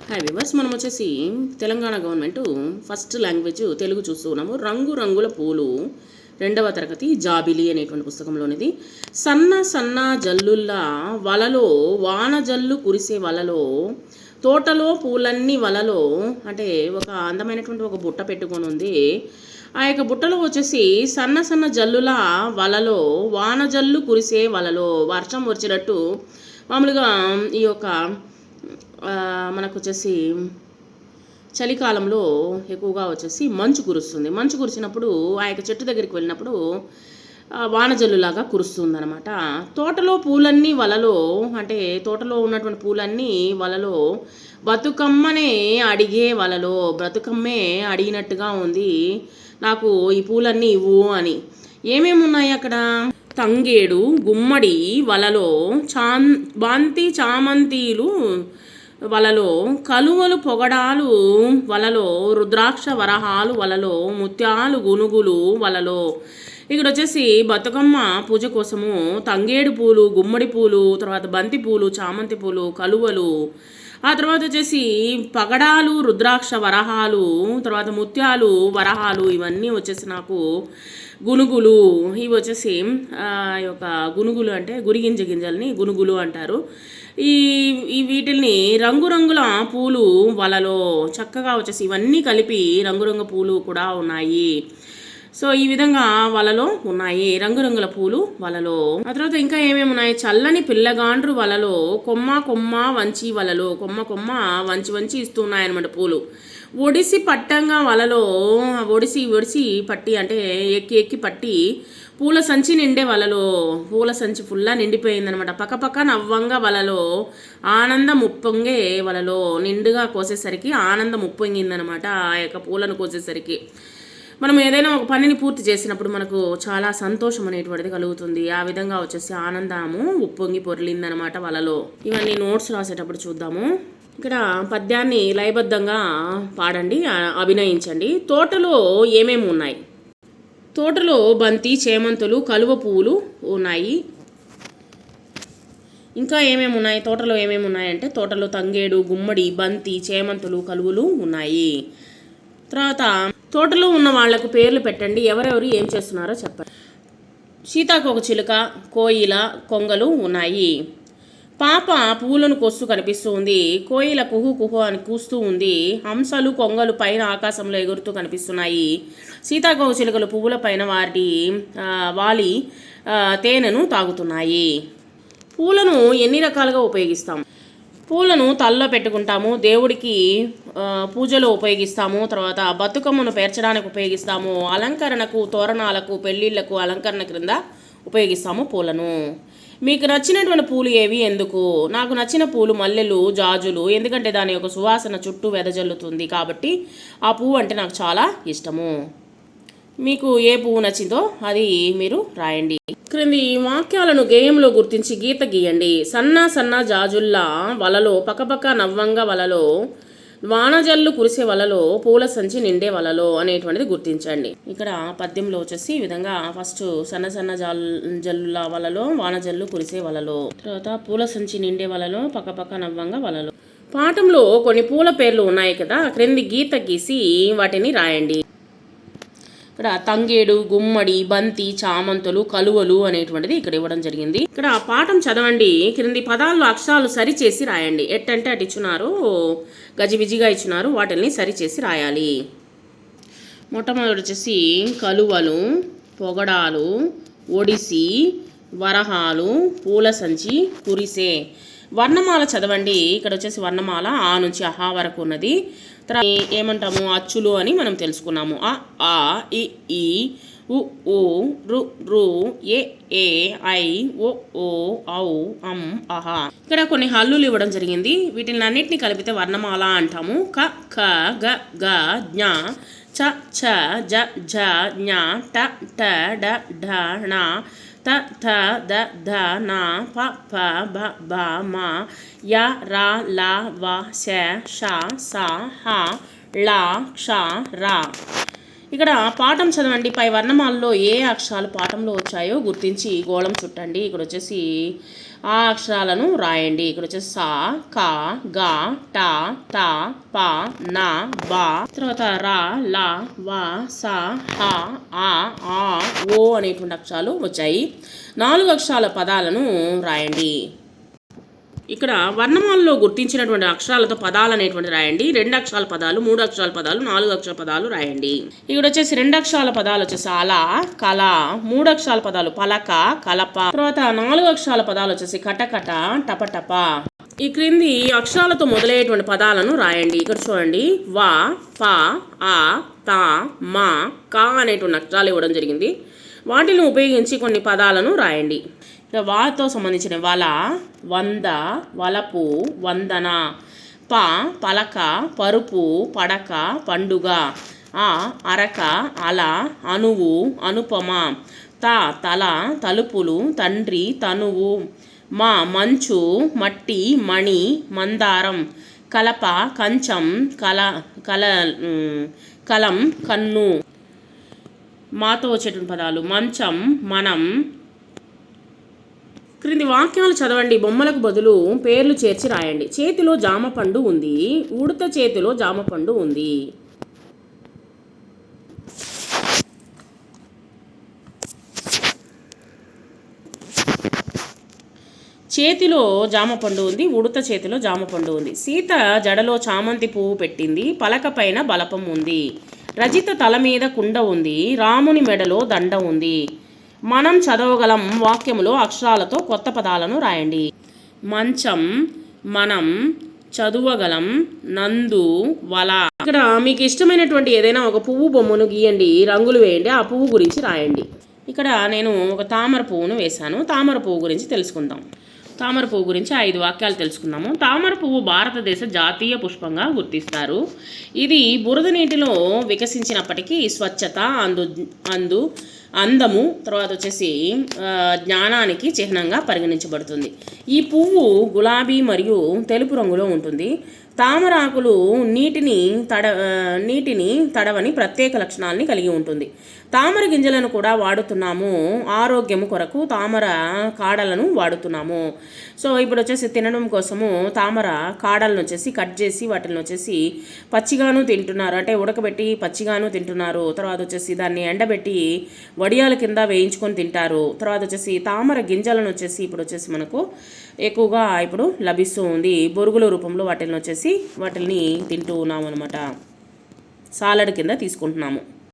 Hi viewers, మనం వచ్చేసి Telangana government first language Telugu చూస్తూ ఉన్నాము. రంగు రంగుల పూలు 2వ తరగతి జాబిలి అనేటువంటి పుస్తకంలోనిది. సన్న సన్న జల్లుల్లా వలలో వాన జల్లు కురిసే వలలో తోటలో పూలన్నీ వలలో అంటే ఒక అందమైనటువంటి ఒక బుట్ట పెట్టుకొని ఉంది. ఆ యొక్క బుట్టలో వచ్చేసి సన్న సన్న జల్లుల వలలో వాన జల్లు కురిసే వలలో వర్షం వచ్చినట్టు మామూలుగా ఈ యొక్క మనకు వచ్చేసి చలికాలంలో ఎక్కువగా వచ్చేసి మంచు కురుస్తుంది. మంచు కురిసినప్పుడు ఆ యొక్క చెట్టు దగ్గరికి వెళ్ళినప్పుడు వానజల్లులాగా కురుస్తుంది అనమాట. తోటలో పూలన్నీ వలలో అంటే తోటలో ఉన్నటువంటి పూలన్నీ వలలో బతుకమ్మనే అడిగే వలలో బతుకమ్మే అడిగినట్టుగా ఉంది, నాకు ఈ పూలన్నీ ఇవ్వు అని. ఏమేమి ఉన్నాయి అక్కడ? తంగేడు గుమ్మడి వలలో బంతి చామంతిలు వలలో కలువలు పొగడాలు వలలో రుద్రాక్ష వరహాలు వలలో ముత్యాలు గునుగులు వలలో. ఇక్కడ వచ్చేసి బతుకమ్మ పూజ కోసము తంగేడు పూలు, గుమ్మడి పూలు, తర్వాత బంతి పూలు, చామంతి పూలు, కలువలు, ఆ తర్వాత వచ్చేసి పగడాలు, రుద్రాక్ష వరహాలు, తర్వాత ముత్యాలు వరహాలు, ఇవన్నీ వచ్చేసి నాకు గునుగులు. ఇవి వచ్చేసి యొక్క గునుగులు అంటే గురిగింజ గింజల్ని గునుగులు అంటారు. ఈ వీటిల్ని రంగురంగుల పూలు వలలో చక్కగా వచ్చేసి ఇవన్నీ కలిపి రంగురంగు పూలు కూడా ఉన్నాయి. సో ఈ విధంగా వలలో ఉన్నాయి రంగురంగుల పూలు వలలో. ఆ తర్వాత ఇంకా ఏమేమి ఉన్నాయి? చల్లని పిల్లగాండ్రు వలలో కొమ్మ కొమ్మ వంచి వలలో కొమ్మ కొమ్మ వంచి వంచి ఇస్తున్నాయన్నమాట పూలు. ఒడిసి పట్టంగా వలలో ఒడిసి ఒడిసి పట్టి అంటే ఎక్కి ఎక్కి పట్టి పూల సంచి నిండే వలలో పూల సంచి ఫుల్లా నిండిపోయిందనమాట. పక్కపక్క నవ్వంగా వలలో ఆనందం ఉప్పొంగే వలలో నిండుగా కోసేసరికి ఆనందం ఉప్పొంగిందనమాట. ఆ యొక్క పూలను కోసేసరికి మనం ఏదైనా ఒక పనిని పూర్తి చేసినప్పుడు మనకు చాలా సంతోషం అనేటువంటిది కలుగుతుంది. ఆ విధంగా వచ్చేసి ఆనందము ఉప్పొంగి పొర్లిందనమాట వలలో. ఇవన్నీ నోట్స్ రాసేటప్పుడు చూద్దాము. ఇక్కడ పద్యాన్ని లయబద్ధంగా పాడండి, అభినయించండి. తోటలో ఏమేమి ఉన్నాయి? తోటలో బంతి, చేమంతులు, కలువ పువ్వులు ఉన్నాయి. ఇంకా ఏమేమి ఉన్నాయి? తోటలో ఏమేమి ఉన్నాయంటే తోటలో తంగేడు, గుమ్మడి, బంతి, చేమంతులు, కలువలు ఉన్నాయి. తర్వాత తోటలో ఉన్న వాళ్లకు పేర్లు పెట్టండి, ఎవరెవరు ఏం చేస్తున్నారో చెప్పండి. సీతాకోక చిలుక, కోయిల, కొంగలు ఉన్నాయి. పాప పువ్వులను కోస్తూ కనిపిస్తూ ఉంది. కోయిల కుహు కుహు అని కూస్తూ ఉంది. హంసలు, కొంగలు పైన ఆకాశంలో ఎగురుతూ కనిపిస్తున్నాయి. సీతాకోక చిలుకలు పువ్వుల పైన వాలి తేనెను తాగుతున్నాయి. పూలను ఎన్ని రకాలుగా ఉపయోగిస్తాము? పూలను తలలో పెట్టుకుంటాము, దేవుడికి పూజలో ఉపయోగిస్తాము, తర్వాత బతుకమ్మను పేర్చడానికి ఉపయోగిస్తాము, అలంకరణకు, తోరణాలకు, పెళ్ళిళ్ళకు అలంకరణ క్రింద ఉపయోగిస్తాము పూలను. మీకు నచ్చినటువంటి పూలు ఏవి, ఎందుకు? నాకు నచ్చిన పూలు మల్లెలు, జాజులు, ఎందుకంటే దాని యొక్క సువాసన చుట్టూ వెదజల్లుతుంది కాబట్టి ఆ పువ్వు అంటే నాకు చాలా ఇష్టము. మీకు ఏ పువ్వు నచ్చిందో అది మీరు రాయండి. క్రింది వాక్యాలను గేయంలో గుర్తించి గీత గీయండి. సన్న సన్న జాజుల్లా వలలో పక్కపక్క నవ్వంగా వలలో వానజల్లు కురిసే వలలో పూల సంచి నిండే వలలో అనేటువంటిది గుర్తించండి. ఇక్కడ పద్యంలో వచ్చేసి ఈ విధంగా ఫస్ట్ సన్న సన్న జల్లుల వలలో వానజల్లు కురిసే వలలో, తర్వాత పూల సంచి నిండే వలలో పక్కపక్క నవ్వంగా వలలో. పాఠంలో కొన్ని పూల పేర్లు ఉన్నాయి కదా, క్రింది గీత గీసి వాటిని రాయండి. ఇక్కడ తంగేడు, గుమ్మడి, బంతి, చామంతులు, కలువలు అనేటువంటిది ఇక్కడ ఇవ్వడం జరిగింది. ఇక్కడ పాఠం చదవండి, క్రింది పదాల్లో అక్షరాలు సరిచేసి రాయండి. ఎట్టంటే అటు ఇచ్చున్నారు, గజిబిజిగా ఇచ్చున్నారు, వాటిని సరిచేసి రాయాలి. మొట్టమొదటి వచ్చేసి కలువలు, పొగడాలు, ఒడిసి, వరహాలు, పూల సంచి, కురిసే. వర్ణమాల చదవండి. ఇక్కడ వచ్చేసి వర్ణమాల ఆ నుంచి అహా వరకు ఉన్నది. తర్వాత ఏమంటాము? అచ్చులు అని మనం తెలుసుకున్నాము. అ, ఆ, ఇ, ఈ, ఉ, ఊ, రు, రు, ఏ, ఏ, ఐ, ఓ, ఓ, ఔ, అం, అహా. ఇక్కడ కొన్ని హల్లులు ఇవ్వడం జరిగింది. వీటిని అన్నిటిని కలిపితే వర్ణమాల అంటాము. క, ఖ, గ, గ, జ్ఞ, చ, ఛ, జ, ఝ, ఞ, ట, ఠ, డ, ఢ, ణ, త, థ, ద, ధ, న, ప, ఫ, భ, భ, మ, య, ర, ల, వ, శ, ష, స, హ, ళ, క్ష, ర. ఇక్కడ పాఠం చదవండి. పై వర్ణమాలలో ఏ అక్షరాలు పాఠంలో వచ్చాయో గుర్తించి గోళం చుట్టండి. ఇక్కడ వచ్చేసి ఆ అక్షరాలను రాయండి. ఇక్కడ వచ్చేసి సా, కా, గా, టా, తా, పా, నా, బా, తర్వాత రా, లా, వా, సా, హా, ఆ, ఆ, ఓ అనేటువంటి అక్షరాలు వచ్చాయి. 4 అక్షరాల పదాలను రాయండి. ఇక్కడ వర్ణమాలలో గుర్తించినటువంటి అక్షరాలతో పదాలు అనేటువంటి రాయండి. 2 అక్షరాల పదాలు, 3 అక్షరాల పదాలు, 4 అక్షరాల పదాలు రాయండి. ఇక్కడ వచ్చేసి 2 అక్షరాల పదాలు వచ్చేసి అల, కల, 3 అక్షరాల పదాలు పలక, కలప, తర్వాత 4 అక్షరాల పదాలు వచ్చేసి కటకట, టపటప. ఈ క్రింది అక్షరాలతో మొదలయ్యేటువంటి పదాలను రాయండి. ఇక్కడ చూడండి, వా, పా, ఆ, తా, మా, కా అనేటువంటి అక్షరాలు ఇవ్వడం జరిగింది. వాటిని ఉపయోగించి కొన్ని పదాలను రాయండి. ఇక వాతో సంబంధించిన వల, వంద, వలపు, వందన, ప, పలక, పరుపు, పడక, పండుగ, ఆ, అరక, అల, అణువు, అనుపమ, త, తల, తలుపులు, తండ్రి, తనువు, మా, మంచు, మట్టి, మణి, మందారం, కలప, కంచం, కలం, కన్ను. మాతో వచ్చేటువంటి పదాలు మంచం, మనం. క్రింది వాక్యాలు చదవండి. బొమ్మలకు బదులు పేర్లు చేర్చి రాయండి. చేతిలో జామపండు ఉంది. ఉడత చేతిలో జామపండు ఉంది. చేతిలో జామపండు ఉంది. ఉడత చేతిలో జామపండు ఉంది. సీత జడలో చామంతి పువ్వు పెట్టింది. పలక పైన బలపం ఉంది. రజిత తల మీద కుండ ఉంది. రాముని మెడలో దండ ఉంది. మనం చదవగలం వాక్యములో అక్షరాలతో కొత్త పదాలను రాయండి. మంచం, మనం, చదువగలం, నందు, వల. ఇక్కడ మీకు ఇష్టమైనటువంటి ఏదైనా ఒక పువ్వు బొమ్మను గీయండి, రంగులు వేయండి, ఆ పువ్వు గురించి రాయండి. ఇక్కడ నేను ఒక తామర పువ్వును వేశాను. తామర పువ్వు గురించి తెలుసుకుందాం. తామర పువ్వు గురించి 5 వాక్యాలు తెలుసుకుందాము. తామర పువ్వు భారతదేశ జాతీయ పుష్పంగా గుర్తిస్తారు. ఇది బురద నీటిలో వికసించినప్పటికీ స్వచ్ఛత, అందము, తర్వాత వచ్చేసి జ్ఞానానికి చిహ్నంగా పరిగణించబడుతుంది. ఈ పువ్వు గులాబీ మరియు తెలుపు రంగులో ఉంటుంది. తామర ఆకులు నీటిని తడవని ప్రత్యేక లక్షణాలని కలిగి ఉంటుంది. తామర గింజలను కూడా వాడుతున్నాము. ఆరోగ్యము కొరకు తామర కాడలను వాడుతున్నాము. సో ఇప్పుడు వచ్చేసి తినడం కోసము తామర కాడలను వచ్చేసి కట్ చేసి వాటిని వచ్చేసి పచ్చిగాను తింటున్నారు, అంటే ఉడకబెట్టి పచ్చిగాను తింటున్నారు. తర్వాత వచ్చేసి దాన్ని ఎండబెట్టి వడియాల కింద వేయించుకొని తింటారు. తర్వాత వచ్చేసి తామర గింజలను వచ్చేసి ఇప్పుడు వచ్చేసి మనకు ఎక్కువగా ఇప్పుడు లభిస్తూ ఉంది. బొరుగుల రూపంలో వాటిని తింటూ ఉన్నాము అనమాట. సాలడ్ కింద తీసుకుంటున్నాము.